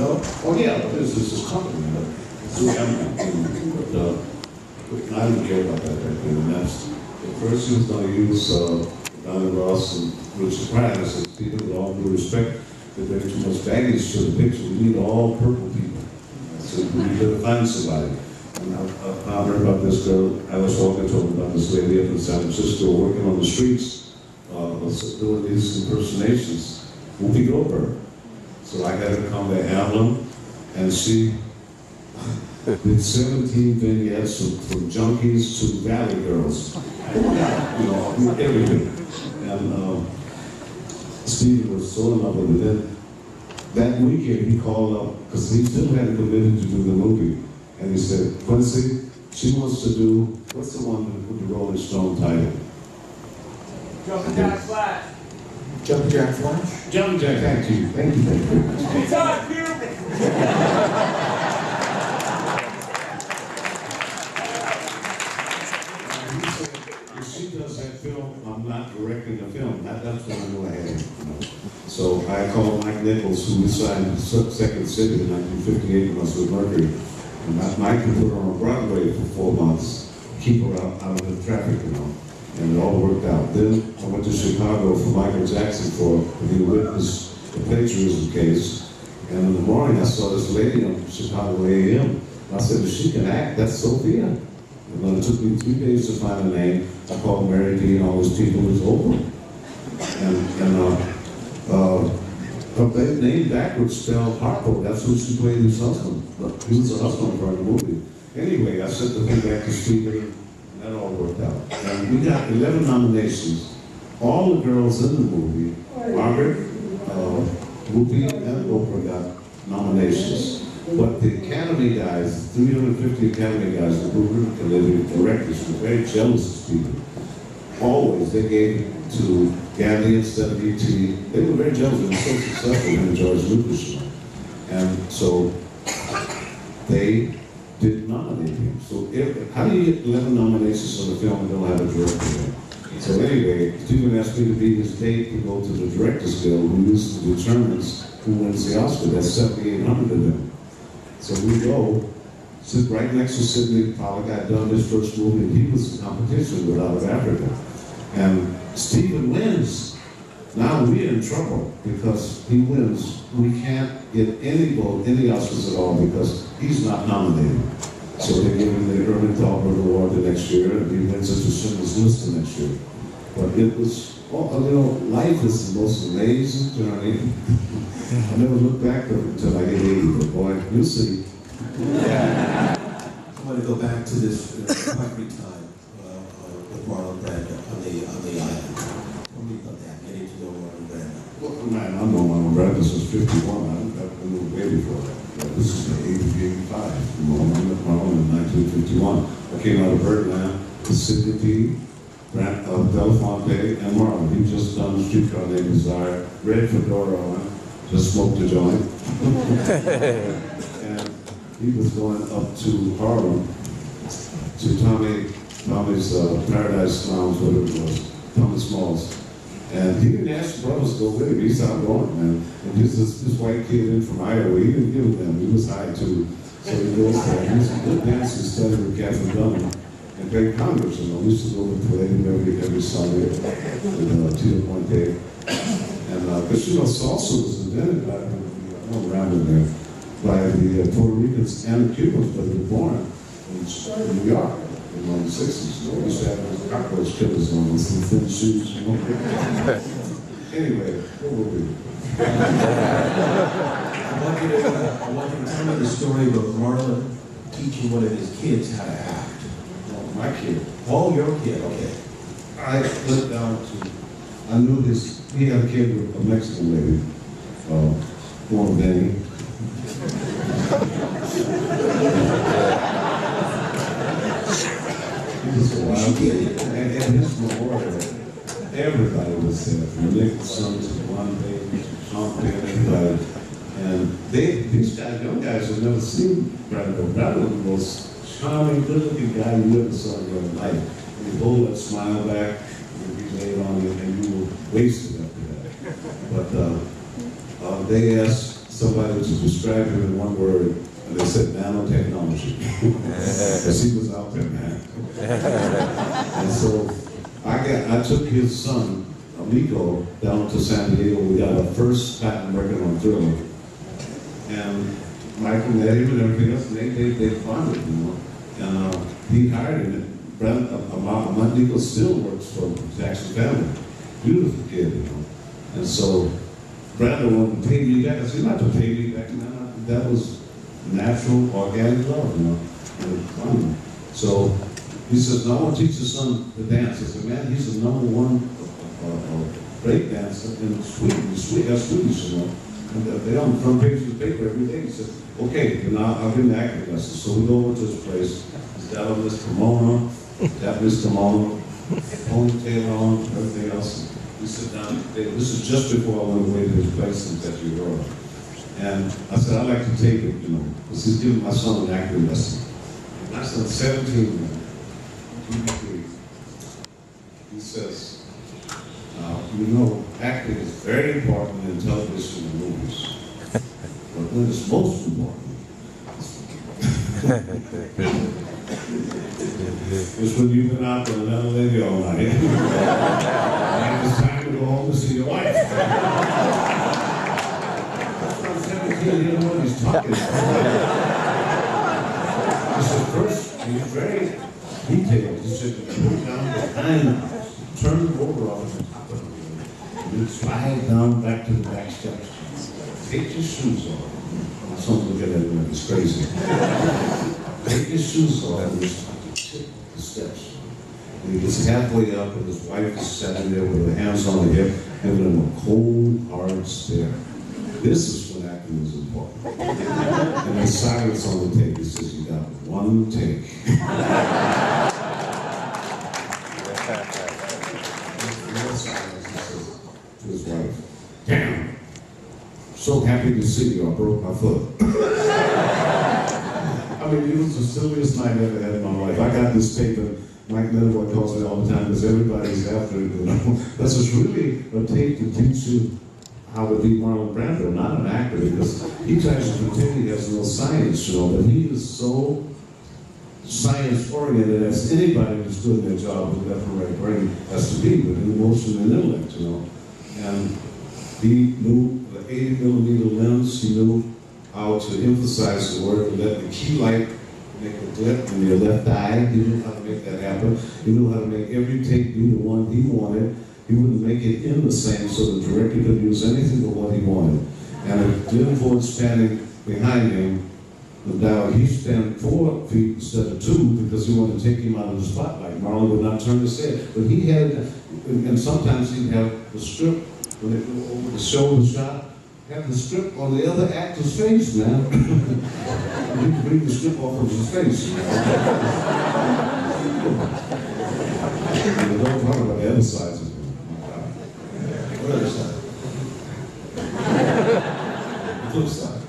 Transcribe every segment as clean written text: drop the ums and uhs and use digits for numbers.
No? Oh yeah, this is company. So I didn't care about that back then. And that's, at first he was going to use Donnie Ross and Richard Pryor. I said, people, with all due respect, they bring too much baggage to the picture. We need all purple people. So we gotta find somebody. And I heard about this girl, Alice Walker told me about this lady up in San Francisco working on the streets, doing these impersonations. Whoopi Goldberg. So I had her come to Harlem, and she did 17 vignettes from junkies to valley girls. You know, everything. And Steve was so in love with it. Then that weekend he called up, because he still hadn't committed to do the movie. And he said, Quincy, she wants to do, what's the one with the Rolling Stone title? Jumpin' Jack Flash. Jumpin' Jack Flash? Jumpin' Jack, thank you. Thank you, thank you. It's on, She does that film, I'm not directing the film. That's what I knew I had. So I called Mike Nichols, who we signed Second City in 1958 when I was with Mercury. And Mike could put her on Broadway for 4 months, keep her out of the traffic, you know. And it all worked out. Then I went to Chicago for Michael Jackson for the witness the plagiarism case. And in the morning I saw this lady on Chicago AM. I said, if she can act, that's Sophia. And then it took me 3 days to find a name. I called Mary D and all those people. It was over. Her name backwards spelled Harpo. That's who she played his husband. But he was a husband for the movie. Anyway, I sent the thing back to Stephen, and that all worked out. And we got 11 nominations. All the girls in the movie, Margaret, Whoopi, and Oprah got nominations. But the Academy guys, 350 Academy guys, the Blue Ribbon Committee directors were very jealous of people. Always, they gave it to Gandhi instead of E.T. They were very jealous. They were so successful in the George Lucas show. And so they did nominate him. So how do you get 11 nominations for the film and don't have a director? So anyway, Stephen asked me to be his date to go to the Directors Guild, who usually determines who wins the Oscar. That's 7,800 of them. So we go, sit right next to Sidney Pollack. I'd done his first movie, and he was in competition with Out of Africa. And Stephen wins. Now we're in trouble because he wins. We can't get any vote, any Oscars at all because he's not nominated. So they give him the Irving Thalberg Award the next year, and he wins it to Schindler's List the next year. But it was, life is the most amazing journey. I never look back until I get 80, but boy, you'll see. I want to go back to this recovery time with Marlon Brando on the island. Tell me about that, getting to know Marlon Brando. Well, man, I've known Marlon Brando since 51. I've been way before that. This is the age of 85. I met Marlon in 1951. I came out of Birdland with Sidney P., Belafonte, and Marlon. He just done Streetcar Named Desire, red fedora on, just smoked a joint. And he was going up to Harlem to Tommy's Paradise Lounge, whatever it was, Tommy Smalls. And he didn't ask the brothers to go with him. He started going, man. And this white kid in from Iowa, he didn't give a damn. He was high too. So he goes there. He was a good dancer, studied with Catherine Dunham and played Congress. We used to go to play him every Sunday with Tito Puente. And because salsa was invented by around in there by the Puerto Ricans and the Cubans, but they were born in New York in the 60s. We used to have those cockroach killers on with some thin shoes. Anyway, what were we? I want you to tell me the story about Marlon teaching one of his kids how to act. Oh, my kid. Oh, your kid, okay. I went down to, I knew he had a kid with a Mexican lady, born Benny. He was a wild kid. And at his memorial, everybody was there, from Nicholson to Juan Baby, Sean Penn, everybody. And these guys, young guys, have never seen Brando. Brando was the most charming, good-looking guy you ever saw in your life. And he'd hold that smile back, and he laid on you, and you were wasted after that. But they asked somebody to describe him in one word, and they said nanotechnology. Because he was out there, man. And so I took his son, Amico, down to San Diego. We got our first patent record on Thriller. And Michael met him and everything else, and they funded, you know. And he hired him. Amico still works for Jackson Family. Beautiful kid, you know. And so Brandon wanted to pay me back. I said, "You're not to pay me back, man." That was natural, organic love, you know. And fun. So he says, "No, I want to teach your son to dance." I said, "Man, he's the #1 break dancer in Sweden. That's Swedish, you know. And they're on the front page of the paper every day." He said, "Okay, then I'll give him acting lessons." So we go over to his place. He's got on this kimono, Japanese kimono, ponytail on, everything else. We sit down. This is just before I went away to his place in Petro. And I said, "I'd like to take it, you know, because he's giving my son an acting lesson." My son's 17 now. He says, "You know, acting is very important in television and movies, but when it's most important, it's when you've been out with another lady all night, and it's time to go home to see your wife." That's not 17, you don't know what he's talking about. He said, "First, he's very detailed." He said, "You put down behind the house, turn the over on the top of it, you slide down back to the back steps. Take your shoes off." My son looked at him like he's crazy. "Take your shoes off and just tip the steps." And he gets halfway up and his wife is sitting there with her hands on her hip, giving him a cold, hard stare. This is when acting is important. And there's silence on the tape. He says, "You got one take." To his wife, "Damn, so happy to see you, I broke my foot." I mean, it was the silliest night I ever had in my life. I got this tape, and Mike Miller calls me all the time because everybody's after it, you know. This is really a tape to teach you how to be Marlon Brando, not an actor, because he tries to pretend he has no science, you know, but he is so science-oriented as anybody who's doing their job with that right brain has to be, with emotion and intellect, you know. And he knew the 80mm lens, he knew how to emphasize the word, and let the key light make a glint in your left eye. He knew how to make that happen. He knew how to make every take be the one he wanted. He wouldn't make it in the same so the director could use anything but what he wanted. And if Glenn Ford standing behind him, now he stand 4 feet instead of 2 because he wanted to take him out of the spotlight. Marlon would not turn his head. But he had, and sometimes he'd have the strip, when they go over the shoulder shot, have the strip on the other actor's face, man. You can bring the strip off of his face. And don't talk about the other sides of him. What other side? The flip side.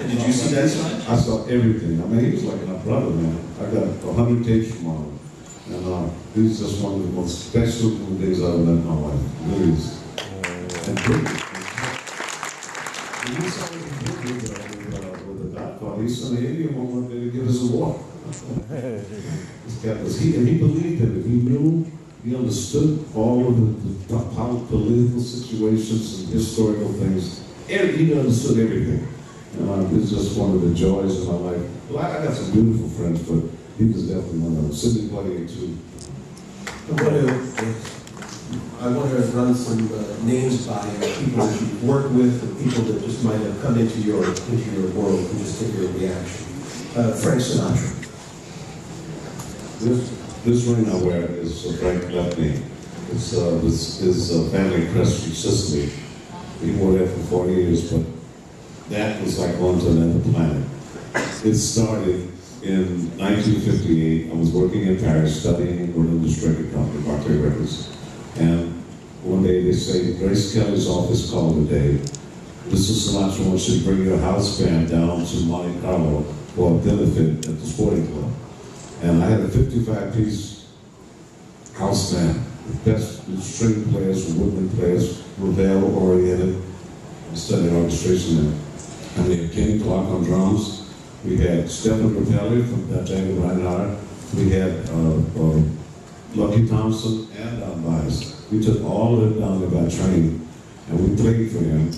Did you see that side? I saw everything. I mean, he was like my brother, man. I got 100 tapes from him. And he's just one of the most special things I've ever met in my life. Really is. And brilliant. He saw me with the Godfather. He said, "Hey, you won't to give us a walk." He believed in it. He knew, he understood all of the political situations and historical things. He understood everything. And it's just one of the joys of my life. Well, I got some beautiful friends, but he was definitely one of them. Sidney Poitier, too. I want to run some names by people that you've worked with and people that just might have come into your world and just get your reaction. Frank Sinatra. This ring I wear is Frank left me. It's his family crest from Sicily. He wore that for 40 years, but that was like going to another planet. It started in 1958. I was working in Paris studying in Berlin's record company, Barclay Records. And one day they say, Grace Kelly's office called today. Mr. Sinatra wants you to bring your house band down to Monte Carlo for a benefit at the sporting club. And I had a 55-piece house band, the best string players, woodwind players, Ravel oriented. I studied orchestration there. And we had Kenny Clark on drums. We had Stephen Rapelli from Django Reinhardt. We had Lucky Thompson and Don Bias. We took all of it down there by train, and we played for him.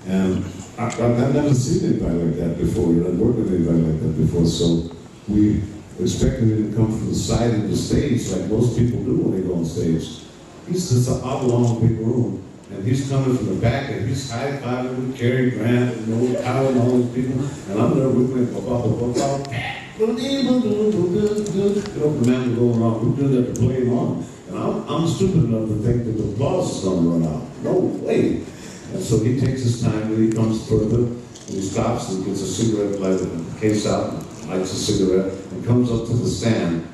And I've never seen anybody like that before. You know, I've worked with anybody like that before. So we expected him to come from the side of the stage, like most people do when they go on stage. He's just an oblong big room, and he's coming from the back, and he's high-fiving with Cary Grant and Noel Coward and all these people. And I'm there with him, the man was going on. We did that to play him on. And I'm stupid enough to think that the applause is going to run out. No way. And so he takes his time, and he comes further, and he stops and gets a cigarette, lights the case out, and lights a cigarette, and comes up to the stand.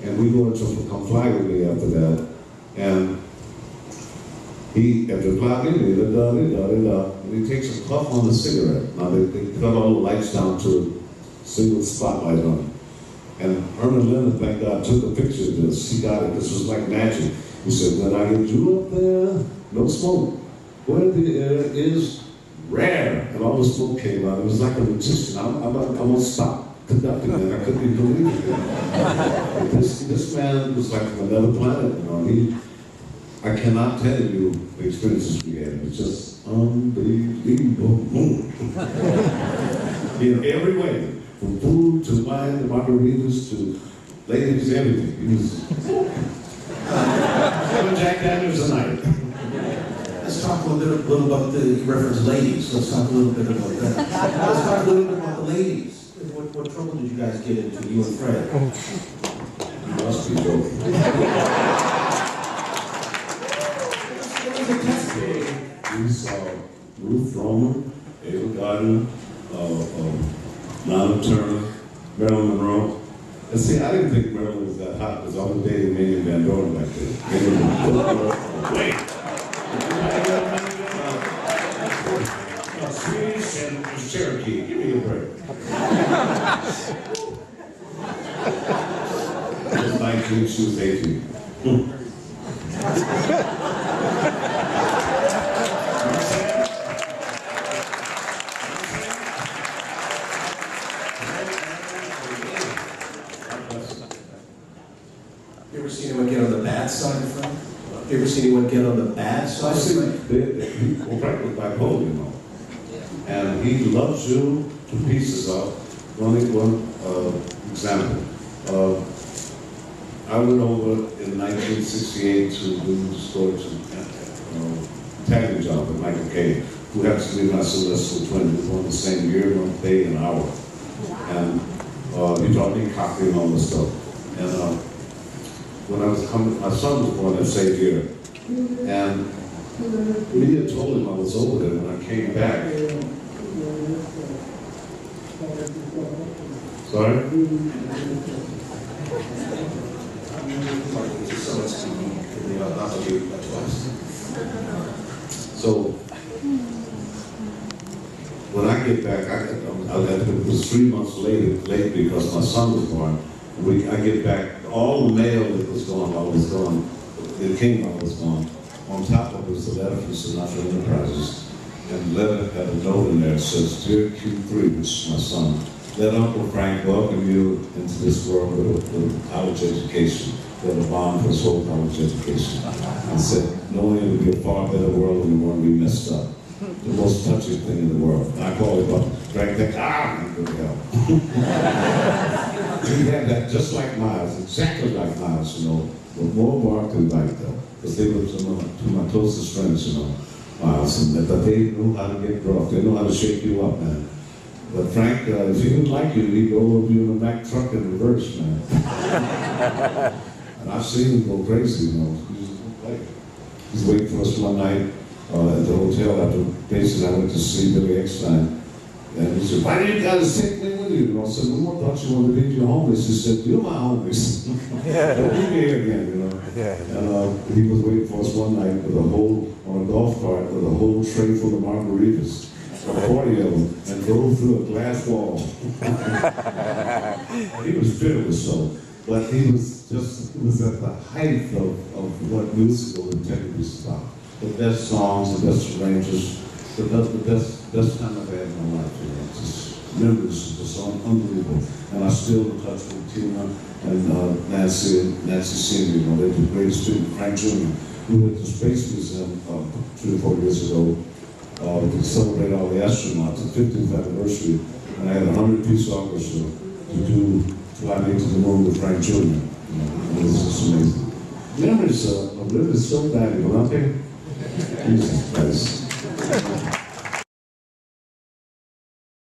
And we go into Come Fly With Me after that. And he, after Fly With Me, and he takes a puff on the cigarette. Now they cut all the lights down to a single spotlight on it. And Herman Leonard, thank God, took a picture of this. He got it. This was like magic. He said, when I get you up there, no smoke. Where the air is rare. And all the smoke came out. It was like a magician. I'm going to stop conducting that. I couldn't even believe it. This man was like from another planet. You know? I cannot tell you the experiences we had. It's just unbelievable. In every way. From food to wine to margaritas to ladies, everything. He was having Jack Daniels tonight. Let's talk a little about the reference ladies. Let's talk a little bit about that. Let's talk a little bit about the ladies. What trouble did you guys get into, you and Fred? You must be joking. We saw Ruth Roman, Ava Gardner, Lana Turner, Marilyn Monroe. And see, I didn't think Marilyn was that hot because I was dating Megan Van Dorn back then. Wait. Swedish and Cherokee. Give me a break. I was 19, she was 18. You ever seen anyone get on the bad side of Frank? You ever seen anyone get on the bad side of Frank? Well, Frank was bipolar, you know. And he loves you to pieces of one example. I went over in 1968 to do the story to Italian job with Michael Kay, who happens to be my celestial twin. We were born the same year, month, day, and hour. And he taught me coffee and all this stuff. And when I was coming, my son was born that same year. And Leah told him I was over there when I came back. Sorry? So, when I get back, it was 3 months late because my son was born. I get back, all the mail that was gone while I was gone, it came while I was gone. On top of it was the letter from Sinatra Enterprises. And the letter had a note in there that says, Dear Q3, which is my son, let Uncle Frank welcome you into this world with a college education, with a bond for his whole college education. And said, knowing it would be a far better world than the one we messed up. The most touching thing in the world. And I call it up, Frank thinks, good hell. He had that just like Miles, exactly like Miles, you know, but more marked than like though. Because they were two of my closest friends, you know, Miles, and that they knew how to get rough, they knew how to shake you up, man. But Frank, if he didn't like you, he'd go over you in a Mack truck in reverse, man. And I've seen him go crazy, you know. He's waiting for us one night at the hotel after Mason and I went to see Billy Eckstein. And he said, why didn't you guys take me with you? And I said, no, I thought you wanted to be your homies. He said, you're my homies. Don't be here again, you know. And he was waiting for us one night with on a golf cart with a whole tray full of margaritas, 40 of them, and drove through a glass wall. He was bitter with so, but he was at the height of what musical integrity is about. The best songs, the best arrangements, best time I've had in my life. You know, just memories, just unbelievable. And I'm still in touch with Tina and Nancy Senior. You know, they're the greatest student. Frank Jr., who went to Space Museum 3 or 4 years ago to celebrate all the astronauts, the 50th anniversary. And I had a 100-piece orchestra to fly me to the moon with Frank Jr. You know, it was just amazing. Memories of living is so valuable, aren't they? Jesus Christ.